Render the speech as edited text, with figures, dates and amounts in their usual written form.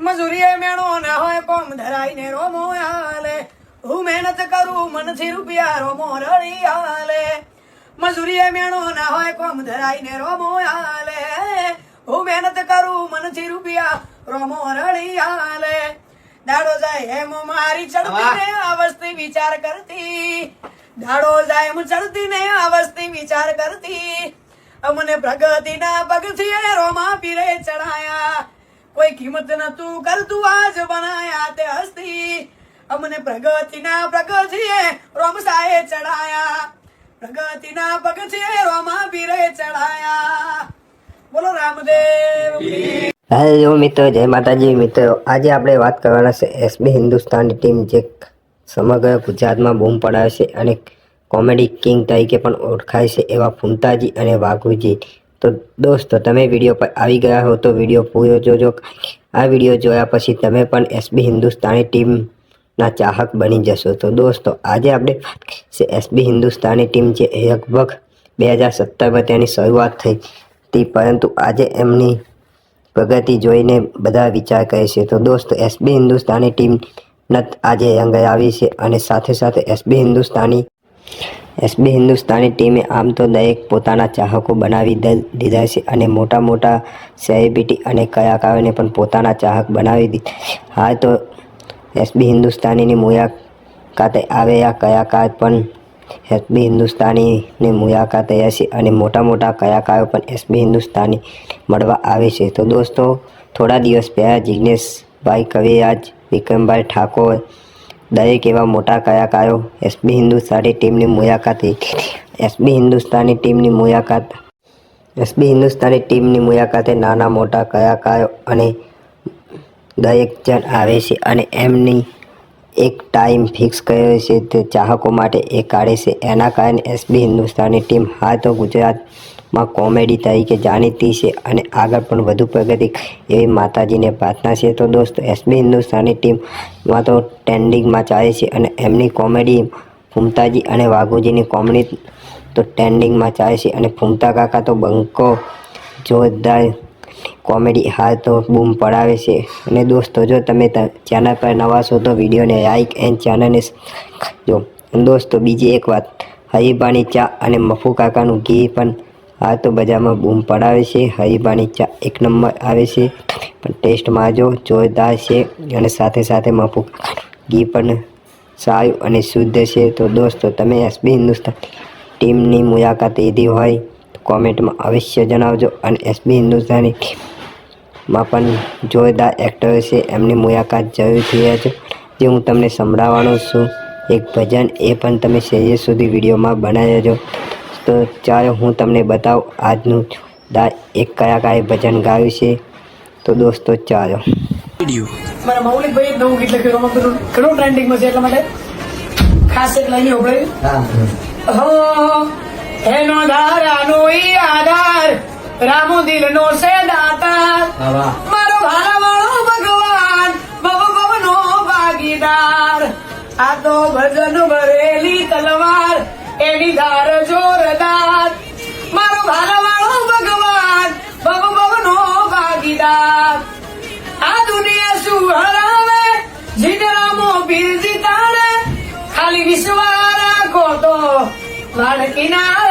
મજૂરીએ મેણો ના હોય કોમ ધરાઈને રોમો આલે હું મહેનત કરું મનથી રૂપિયા રોમો રળી આલે મજૂરીએ મેણો ના હોય કોમ ધરાઈને રોમો આલે હું મહેનત કરું મનથી રૂપિયા રોમો રળી આલે દાડો જાય એમ મારી ચડતી ને અવસ્થી વિચાર કરતી દાડો જાય એમ ચડતી ને અવસ્થી વિચાર કરતી અમને પ્રગતિના પગથિયે રોમા પીરે ચડાયા કોઈ કિંમત નતું કરતું આજ બનાયા તે હસ્તી અમને પ્રગતિના પગથિયે રોમસાએ ચડાયા પ્રગતિના પગથિયે રોમા પીરે ચડાયા બોલો રામદેવ હેલો મિત્રો, જય માતાજી મિત્રો. આજે આપણે વાત કરવાના છે એસબી હિન્દુસ્તાની ટીમ જે સમગ્ર ગુજરાતમાં બૂમ પડાવે છે અને કોમેડી કિંગ તરીકે પણ ઓળખાય છે એવા ફૂમતાજી અને વાઘુજી. તો દોસ્તો, તમે વિડીયો પર આવી ગયા હો તો વિડીયો પૂરો જોજો. આ વિડીયો જોયા પછી તમે પણ એસબી હિન્દુસ્તાની ટીમના ચાહક બની જશો. તો દોસ્તો, આજે આપણે એસબી હિન્દુસ્તાની ટીમ જે લગભગ 2017માં તેની શરૂઆત થઈ હતી, પરંતુ આજે એમની પ્રગતિ જોઈને બધા વિચાર કરે છે. તો દોસ્તો, એસબી હિન્દુસ્તાની ટીમ આજે રંગ આવી છે અને સાથે સાથે એસબી હિન્દુસ્તાની ટીમે આમ તો દરેક પોતાના ચાહકો બનાવી દીધા છે અને મોટા મોટા સેલિબ્રિટી અને કલાકારોને પણ પોતાના ચાહક બનાવી દીધા. હાલ તો એસબી હિન્દુસ્તાનીની મુલાકાતે આવેલા કલાકાર પણ એસબી હિન્દુસ્તાનીની મુલાકાતે રહેશે અને મોટા મોટા કલાકારો પણ એસબી હિન્દુસ્તાની મળવા આવે છે. તો દોસ્તો, થોડા દિવસ પહેલાં જિગ્નેશભાઈ કવિરાજ, વિક્રમભાઈ ઠાકોર, દરેક એવા મોટા કલાકારો એસબી હિન્દુસ્તાની ટીમની મુલાકાત લીધી. એસબી હિન્દુસ્તાની ટીમની મુલાકાતે નાના મોટા કલાકારો અને દરેક જણ આવે છે અને એમની એક ટાઈમ ફિક્સ કર્યો છે તે ચાહકો માટે એ કાઢે છે. એના કારણે એસબી હિન્દુસ્તાની ટીમ હાલ તો ગુજરાતમાં કોમેડી તરીકે જાણીતી છે અને આગળ પણ વધુ પ્રગતિ એવી માતાજીને પ્રાર્થના છે. તો દોસ્તો, એસબી હિન્દુસ્તાની ટીમમાં તો ટ્રેન્ડિંગમાં ચાલે છે અને એમની કોમેડી ફૂમતાજી અને વાઘુજીની કોમેડી તો ટ્રેન્ડિંગમાં ચાલે છે અને ફૂમતા કાકા તો બંકો જોરદાર કોમેડી હાલ તો બૂમ પડાવે છે. અને દોસ્તો, જો તમે ચેનલ પર નવા છો તો વિડીયોને લાઈક એન્ડ ચેનલને જો. દોસ્તો, બીજી એક વાત, હરીબાની ચા અને મફુ કાકાનું ઘી પણ હાલ તો બજારમાં બૂમ પડાવે છે. હરીબાની ચા એક નંબર આવે છે, પણ ટેસ્ટ મારજો, જોરદાર છે અને સાથે સાથે મફુ કાકાનું ઘી પણ સારું અને શુદ્ધ છે. તો દોસ્તો, તમે એસબી હિન્દુસ્તાન ટીમની મુલાકાત લીધી હોય તો કોમેન્ટમાં અવશ્ય જણાવજો અને એસબી હિન્દુસ્તાની ટીમમાં પણ જોરદાર એક્ટર છે, એમની મુલાકાત જરૂરથી લેજો. જે હું તમને સંભળાવવાનો છું એક ભજન, એ પણ તમે છેલ્લે સુધી વિડીયોમાં બનાવી લેજો. તો ચાલો હું તમને બતાવું આજનું એક કલાકારે ભજન ગાયું છે. તો દોસ્તો, ચાલો. મારા મૌલિકભાઈ નવું ગીત લખ્યું એમાં ઘણું ટ્રેન્ડિંગમાં છે, એટલા માટે ખાસ એક લાઈન ઉભરાઈ એનો ધારાનો ઈ આધાર રામો દિલનો છે દાતાર મારો ભારાવાળો ભગવાન ભવનો ભાગીદાર આ તો ભજન ભરેલી તલવાર એની ધાર જોરદાર મારો ભારાવાળો ભગવાન ભવનો ભાગીદાર આ દુનિયા શું હરાવે જીન રામો પીર જીતાડે ખાલી વિશ્વાસ રાખો તો વાડ કિનારે